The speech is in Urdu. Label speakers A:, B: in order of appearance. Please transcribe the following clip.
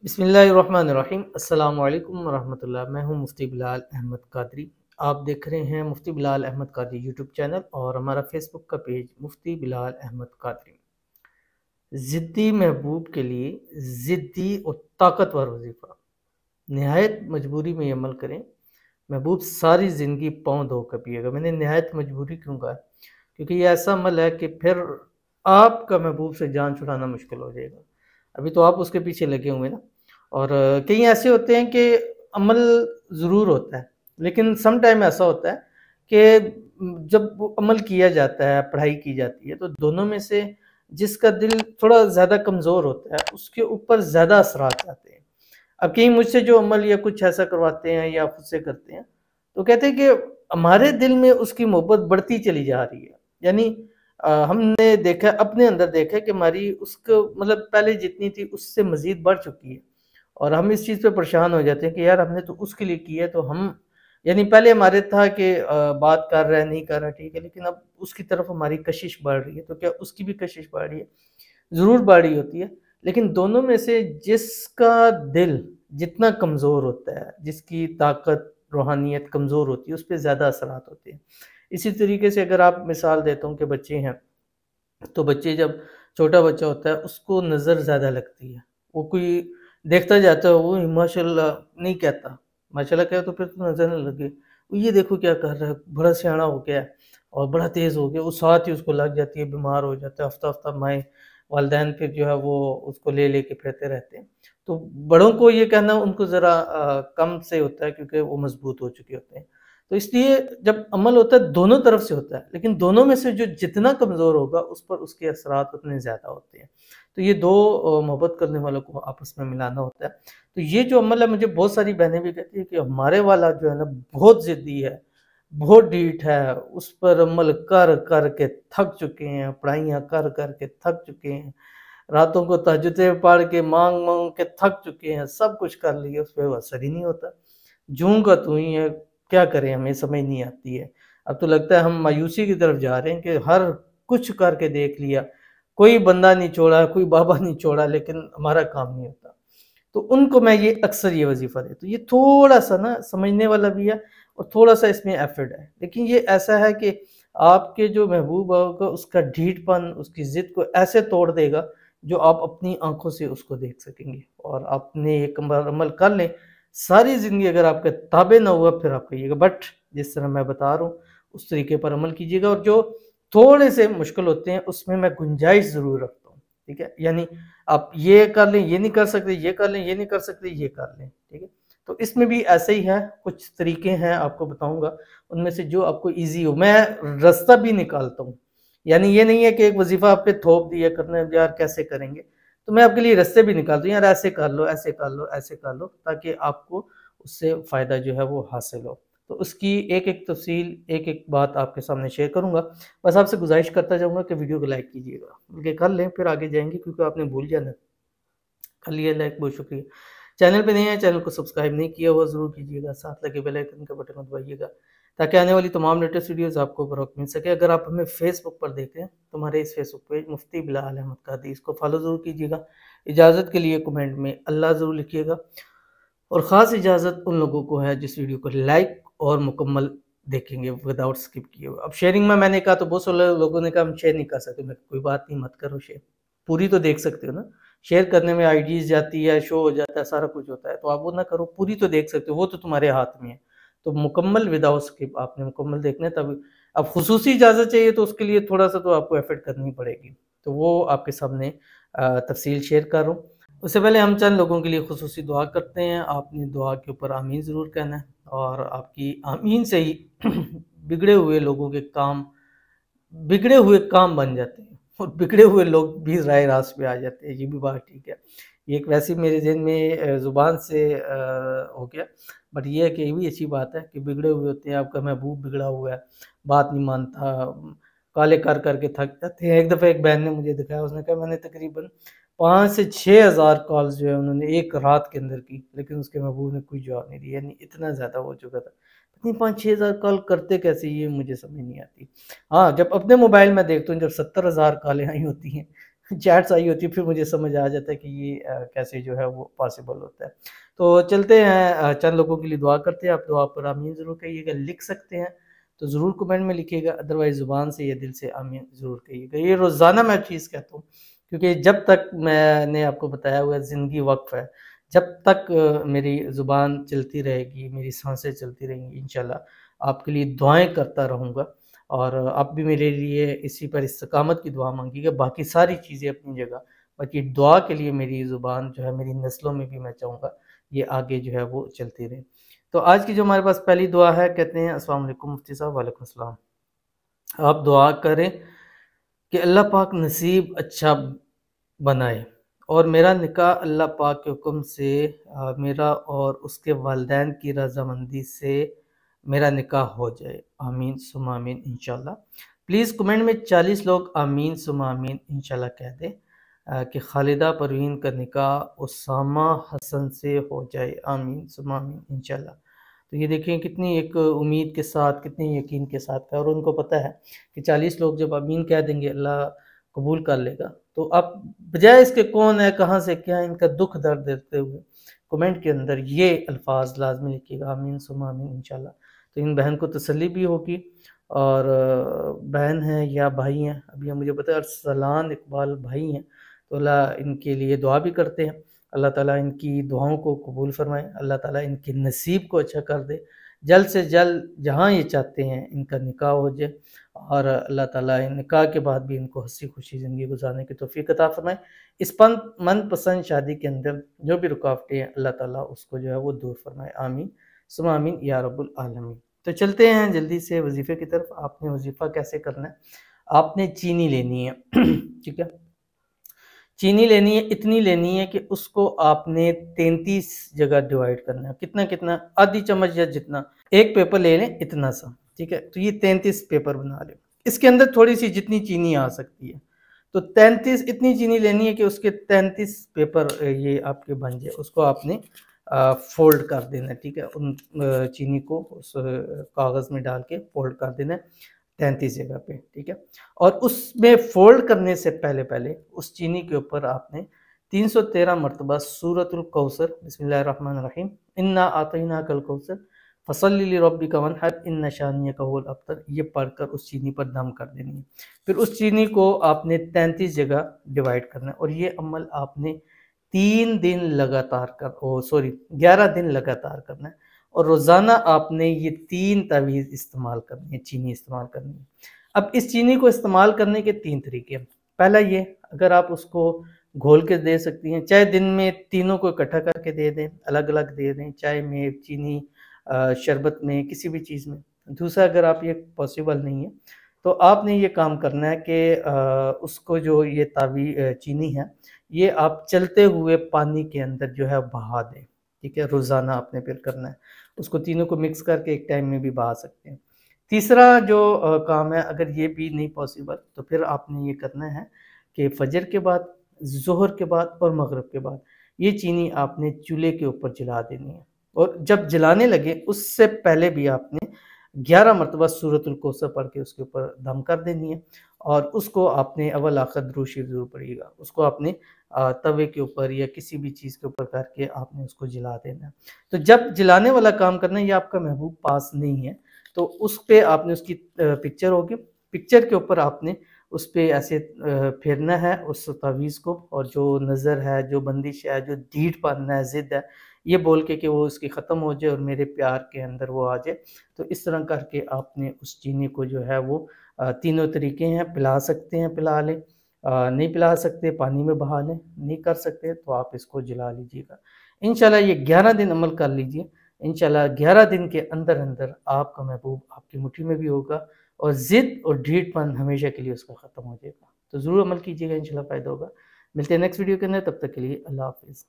A: بسم اللہ الرحمن الرحیم۔ السلام علیکم ورحمۃ اللہ۔ میں ہوں مفتی بلال احمد قادری۔ آپ دیکھ رہے ہیں مفتی بلال احمد قادری یوٹیوب چینل اور ہمارا فیس بک کا پیج مفتی بلال احمد قادری۔ ضدی محبوب کے لیے ضدی اور طاقتور وظیفہ، نہایت مجبوری میں یہ عمل کریں۔ محبوب ساری زندگی پاؤں دھو کر پیے گا۔ میں نے نہایت مجبوری کیوں کہا؟ کیونکہ یہ ایسا عمل ہے کہ پھر آپ کا محبوب سے جان چھڑانا مشکل ہو جائے گا۔ ابھی تو آپ اس کے پیچھے لگے ہوئے نا، اور کئی ایسے ہوتے ہیں کہ عمل ضرور ہوتا ہے، لیکن سم ٹائم ایسا ہوتا ہے کہ جب وہ عمل کیا جاتا ہے، پڑھائی کی جاتی ہے، تو دونوں میں سے جس کا دل تھوڑا زیادہ کمزور ہوتا ہے اس کے اوپر زیادہ اثرات آتے ہیں۔ اب کہیں مجھ سے جو عمل یا کچھ ایسا کرواتے ہیں یا خود سے کرتے ہیں تو کہتے ہیں کہ ہمارے دل میں اس کی محبت بڑھتی چلی جا رہی ہے۔ یعنی ہم نے دیکھا، اپنے اندر دیکھا کہ ہماری اس کو مطلب پہلے جتنی تھی اس سے مزید بڑھ چکی ہے، اور ہم اس چیز پہ پریشان ہو جاتے ہیں کہ یار ہم نے تو اس کے لیے کیا ہے، تو ہم یعنی پہلے ہمارے تھا کہ بات کر رہا ہے نہیں کر رہا ٹھیک ہے، لیکن اب اس کی طرف ہماری کشش بڑھ رہی ہے، تو کیا اس کی بھی کشش بڑھ رہی ہے؟ ضرور بڑھ رہی ہوتی ہے، لیکن دونوں میں سے جس کا دل جتنا کمزور ہوتا ہے، جس کی طاقت روحانیت کمزور ہوتی ہے، اس پہ زیادہ اثرات ہوتے ہیں۔ اسی طریقے سے اگر آپ مثال دیتا ہوں کہ بچے ہیں، تو بچے جب چھوٹا بچہ ہوتا ہے اس کو نظر زیادہ لگتی ہے، وہ کوئی دیکھتا جاتا ہے، وہ ماشاء اللہ نہیں کہتا، ماشاء اللہ کہے تو پھر تو نظر نہ لگے، وہ یہ دیکھو کیا کر رہا ہے، بڑا سیاڑا ہو گیا ہے اور بڑا تیز ہو گیا، وہ ساتھ ہی اس کو لگ جاتی ہے، بیمار ہو جاتا ہے، ہفتہ ہفتہ مائیں والدین پھر جو ہے وہ اس کو لے لے کے پھرتے رہتے ہیں۔ تو بڑوں کو یہ کہنا ان کو ذرا کم سے ہوتا ہے، کیونکہ وہ مضبوط ہو چکے ہوتے ہیں۔ تو اس لیے جب عمل ہوتا ہے دونوں طرف سے ہوتا ہے، لیکن دونوں میں سے جو جتنا کمزور ہوگا اس پر اس کے اثرات اتنے زیادہ ہوتے ہیں۔ تو یہ دو محبت کرنے والوں کو آپس میں ملانا ہوتا ہے۔ تو یہ جو عمل ہے، مجھے بہت ساری بہنیں بھی کہتی ہیں کہ ہمارے والا جو ہے نا بہت ضدی ہے، بہت ڈیٹ ہے، اس پر عمل کر کر کے تھک چکے ہیں، پڑھائیاں کر کر کے تھک چکے ہیں، راتوں کو تہجدیں پڑھ کے مانگ مانگ کے تھک چکے ہیں، سب کچھ کر لیے، اس پہ وہ اثر ہی نہیں ہوتا۔ جوں کا تو ہی ہے، کیا کریں، ہمیں سمجھ نہیں آتی ہے۔ اب تو لگتا ہے ہم مایوسی کی طرف جا رہے ہیں کہ ہر کچھ کر کے دیکھ لیا، کوئی بندہ نہیں چھوڑا، کوئی بابا نہیں چھوڑا، لیکن ہمارا کام نہیں ہوتا۔ تو ان کو میں یہ اکثر یہ وظیفہ دیتا ہوں۔ یہ تھوڑا سا نا سمجھنے والا بھی ہے اور تھوڑا سا اس میں ایفرٹ ہے، لیکن یہ ایسا ہے کہ آپ کے جو محبوب ہوگا اس کا ڈھیٹ پن، اس کی ضد کو ایسے توڑ دے گا جو آپ اپنی آنکھوں سے اس کو دیکھ سکیں گے، اور آپ نے ایک عمل کر لیں، ساری زندگی اگر آپ کے تابع نہ ہوا پھر آپ کہیے گا، بٹ جس طرح میں بتا رہا ہوں اس طریقے پر عمل کیجیے گا۔ اور جو تھوڑے سے مشکل ہوتے ہیں اس میں گنجائش ضرور رکھتا ہوں، ٹھیک ہے؟ یعنی آپ یہ کر لیں، یہ نہیں کر سکتے، یہ کر لیں، یہ نہیں کر سکتے، یہ کر لیں، ٹھیک ہے؟ تو اس میں بھی ایسے ہی ہے، کچھ طریقے ہیں آپ کو بتاؤں گا، ان میں سے جو آپ کو ایزی ہو، میں راستہ بھی نکالتا ہوں۔ یعنی یہ نہیں ہے کہ ایک وظیفہ آپ پہ تھوپ دیا کرنا ہے یار کیسے کریں گے، تو میں آپ کے لیے راستے بھی نکالتا ہوں، یار ایسے کر لو، ایسے کر لو، ایسے کر لو، تاکہ آپ کو اس سے فائدہ جو ہے وہ حاصل ہو۔ تو اس کی ایک ایک تفصیل، ایک ایک بات آپ کے سامنے شیئر کروں گا۔ بس آپ سے گزارش کرتا جاؤں گا کہ ویڈیو کو لائک کیجیے گا، بلکہ کر لیں پھر آگے جائیں گے، کیونکہ آپ نے بھول جانا ہے۔ کر لیے لائک، بہت شکریہ۔ چینل پہ نہیں ہے، چینل کو سبسکرائب نہیں کیا ہوا ضرور کیجیے گا، ساتھ لگے بیل آئیکن کا بٹن دبائیے گا تاکہ آنے والی تمام لیٹسٹ ویڈیوز آپ کو بروقت مل سکے۔ اگر آپ ہمیں فیس بک پر دیکھیں تو ہمارے اس فیس بک پیج مفتی بلال احمد قادری، اس کو فالو ضرور کیجیے گا۔ اجازت کے لیے کمنٹ میں اللہ ضرور لکھیے گا، اور خاص اجازت ان لوگوں کو ہے جس ویڈیو کو لائک اور مکمل دیکھیں گے وداؤٹ سکپ کیے ہوئے۔ اب شیئرنگ میں نے کہا تو بہت سارے لوگوں نے کہا ہم شیئر نہیں کر سکتے، میں کوئی بات نہیں، مت کرو شیئر، پوری تو دیکھ سکتے ہو نا۔ شیئر کرنے میں آئی ڈیز جاتی ہے، شو ہو جاتا ہے، سارا کچھ ہوتا ہے، تو آپ وہ نہ کرو، پوری تو دیکھ سکتے ہو، وہ تو تمہارے ہاتھ میں ہے۔ تو مکمل وداؤٹ سکپ آپ نے مکمل دیکھنا ہے، تب اب خصوصی اجازت چاہیے تو اس کے لیے تھوڑا سا تو آپ کو ایفرٹ کرنی پڑے گی، تو وہ آپ کے سامنے تفصیل شیئر کر رہا ہوں۔ اس سے پہلے ہم چند لوگوں کے لیے خصوصی دعا کرتے ہیں، آپ نے دعا کے اوپر آمین ضرور کہنا ہے، اور آپ کی آمین سے ہی بگڑے ہوئے لوگوں کے کام، بگڑے ہوئے کام بن جاتے ہیں، اور بگڑے ہوئے لوگ بھی راہ راست پہ آ جاتے ہیں، یہ بھی بات ٹھیک ہے۔ یہ ایک ویسے میرے ذہن میں زبان سے ہو گیا، بٹ یہ ہے کہ یہ بھی اچھی بات ہے کہ بگڑے ہوئے ہوتے ہیں، آپ کا محبوب بگڑا ہوا ہے، بات نہیں مانتا، کالے کر کر کے تھک جاتے ہیں۔ ایک دفعہ ایک بہن نے مجھے دکھایا، اس نے کہا میں نے تقریباً 5 سے 6 ہزار کالز جو ہے انہوں نے ایک رات کے اندر کی، لیکن اس کے محبوب نے کوئی جواب نہیں دیا، یعنی اتنا زیادہ ہو چکا تھا۔ اتنی 5-6 ہزار کال کرتے کیسے، یہ مجھے سمجھ نہیں آتی۔ ہاں جب اپنے موبائل میں دیکھتا ہوں جب 70 ہزار کالیں آئی ہوتی ہیں چیٹس آئی ہوتی ہے، پھر مجھے سمجھ آ جاتا ہے کہ یہ کیسے جو ہے وہ پاسبل ہوتا ہے۔ تو چلتے ہیں، چند لوگوں کے لیے دعا کرتے ہیں۔ آپ دعا پر آمین ضرور کہیے گا، لکھ سکتے ہیں تو ضرور کمنٹ میں لکھیے گا، ادروائز زبان سے یا دل سے آمین ضرور کہیے گا۔ یہ روزانہ میں چیز کہتا ہوں، کیونکہ جب تک میں نے آپ کو بتایا ہوا زندگی وقف ہے، جب تک میری زبان چلتی رہے گی، میری سانسیں چلتی رہیں گی، انشاءاللہ آپ کے لیے دعائیں کرتا رہوں گا، اور آپ بھی میرے لیے اسی پر استقامت کی دعا مانگی گا۔ باقی ساری چیزیں اپنی جگہ، باقی دعا کے لیے میری زبان جو ہے میری نسلوں میں بھی میں چاہوں گا یہ آگے جو ہے وہ چلتی رہے۔ تو آج کی جو ہمارے پاس پہلی دعا ہے، کہتے ہیں السلام علیکم مفتی صاحب۔ وعلیکم السلام۔ آپ دعا کریں کہ اللہ پاک نصیب اچھا بنائے اور میرا نکاح اللہ پاک کے حکم سے میرا اور اس کے والدین کی رضامندی سے میرا نکاح ہو جائے، آمین ثم آمین انشاءاللہ۔ پلیز کمنٹ میں 40 لوگ آمین ثم آمین انشاءاللہ کہہ دیں کہ خالدہ پروین کا نکاح اسامہ حسن سے ہو جائے، آمین ثم آمین انشاءاللہ۔ تو یہ دیکھیں کتنی ایک امید کے ساتھ، کتنی یقین کے ساتھ ہے، اور ان کو پتہ ہے کہ 40 لوگ جب آمین کہہ دیں گے اللہ قبول کر لے گا۔ تو اب بجائے اس کے کون ہے، کہاں سے کیا، ان کا دکھ درد دیتے ہوئے کمنٹ کے اندر یہ الفاظ لازمی لکھیے گا، آمین ثم آمین انشاءاللہ۔ تو ان بہن کو تسلی بھی ہوگی، اور بہن ہیں یا بھائی ہیں، ابھی مجھے پتہ ہے ارسلان اقبال بھائی ہیں، تو اللہ ان کے لیے دعا بھی کرتے ہیں، اللہ تعالیٰ ان کی دعاؤں کو قبول فرمائے، اللہ تعالیٰ ان کے نصیب کو اچھا کر دے، جلد سے جلد جہاں یہ چاہتے ہیں ان کا نکاح ہو جائے، اور اللہ تعالیٰ نکاح کے بعد بھی ان کو ہنسی خوشی زندگی گزارنے کی توفیق عطا فرمائے۔ اس من پسند شادی کے اندر جو بھی رکاوٹیں ہیں اللہ تعالیٰ اس کو جو ہے وہ دور فرمائے، آمین ثم آمین یا رب العالمین۔ تو چلتے ہیں جلدی سے وظیفے کی طرف۔ آپ نے وظیفہ کیسے کرنا ہے، آپ نے چینی لینی ہے، ٹھیک ہے، چینی لینی ہے، اتنی لینی ہے کہ اس کو آپ نے 33 جگہ ڈیوائیڈ کرنا ہے۔ کتنا آدھی چمچ یا جتنا، ایک پیپر لے لیں اتنا سا، ٹھیک ہے، تو یہ 33 پیپر بنا لیں۔ اس کے اندر تھوڑی سی جتنی چینی آ سکتی ہے، تو 33 اتنی چینی لینی ہے کہ اس کے 33 پیپر یہ آپ کے بن جائے۔ اس کو آپ نے فولڈ کر دینا، ٹھیک ہے، ان چینی کو اس کاغذ میں ڈال کے فولڈ کر دینا 33 جگہ پہ، ٹھیک ہے۔ اور اس میں فولڈ کرنے سے پہلے اس چینی کے اوپر آپ نے 313 مرتبہ سورۃ الکوثر، بسم اللہ الرحمن الرحیم، انا اعطیناک الکوثر فصلی لربک وانحر ان شانئک هو الابتر، یہ پڑھ کر اس چینی پر دم کر دینی ہے۔ پھر اس چینی کو آپ نے 33 جگہ ڈیوائیڈ کرنا ہے، اور یہ عمل آپ نے 11 دن لگاتار کرنا ہے، اور روزانہ آپ نے یہ 3 تعویذ استعمال کرنی ہے، چینی استعمال کرنی ہے۔ اب اس چینی کو استعمال کرنے کے 3 طریقے ہیں۔ پہلا یہ، اگر آپ اس کو گھول کے دے سکتی ہیں، چاہے دن میں تینوں کو اکٹھا کر کے دے دیں، الگ الگ دے دیں، چائے میں، چینی، شربت میں، کسی بھی چیز میں۔ دوسرا، اگر آپ یہ پاسبل نہیں ہے تو آپ نے یہ کام کرنا ہے کہ اس کو جو یہ چینی ہے یہ آپ چلتے ہوئے پانی کے اندر جو ہے بہا دیں، ٹھیک ہے، روزانہ آپ نے پھر کرنا ہے، اس کو تینوں کو مکس کر کے ایک ٹائم میں بھی بہا سکتے ہیں۔ تیسرا جو کام ہے، اگر یہ بھی نہیں پاسبل تو پھر آپ نے یہ کرنا ہے کہ فجر کے بعد، ظہر کے بعد اور مغرب کے بعد یہ چینی آپ نے چولہے کے اوپر جلا دینی ہے، اور جب جلانے لگے اس سے پہلے بھی آپ نے 11 مرتبہ سورۃ الکوثر پڑھ کے اس کے اوپر دم کر دینی ہے، اور اس کو آپ نے اول آخر درود شریف ضرور پڑھیے گا، اس کو آپ نے توے کے اوپر یا کسی بھی چیز کے اوپر کر کے آپ نے اس کو جلا دینا ہے۔ تو جب جلانے والا کام کرنا ہے، یہ آپ کا محبوب پاس نہیں ہے تو اس پہ آپ نے اس کی پکچر ہوگی، پکچر کے اوپر آپ نے اس پہ ایسے پھیرنا ہے اس تعویذ کو، اور جو نظر ہے، جو بندش ہے، جو ڈھیٹ پڑنا ہے، ضد ہے، یہ بول کے کہ وہ اس کی ختم ہو جائے اور میرے پیار کے اندر وہ آ جائے۔ تو اس طرح کر کے آپ نے اس چینی کو جو ہے وہ تینوں طریقے ہیں، پلا سکتے ہیں پلا لیں، نہیں پلا سکتے پانی میں بہا لیں، نہیں کر سکتے تو آپ اس کو جلا لیجیے گا۔ انشاءاللہ یہ 11 دن عمل کر لیجیے، انشاءاللہ 11 دن کے اندر آپ کا محبوب آپ کی مٹھی میں بھی ہوگا، اور ضد اور ڈھیٹ پن ہمیشہ کے لیے اس کا ختم ہو جائے گا۔ تو ضرور عمل کیجیے گا، انشاءاللہ فائدہ ہوگا۔ ملتے ہیں نیکسٹ ویڈیو کے اندر، تب تک کے لیے اللہ حافظ۔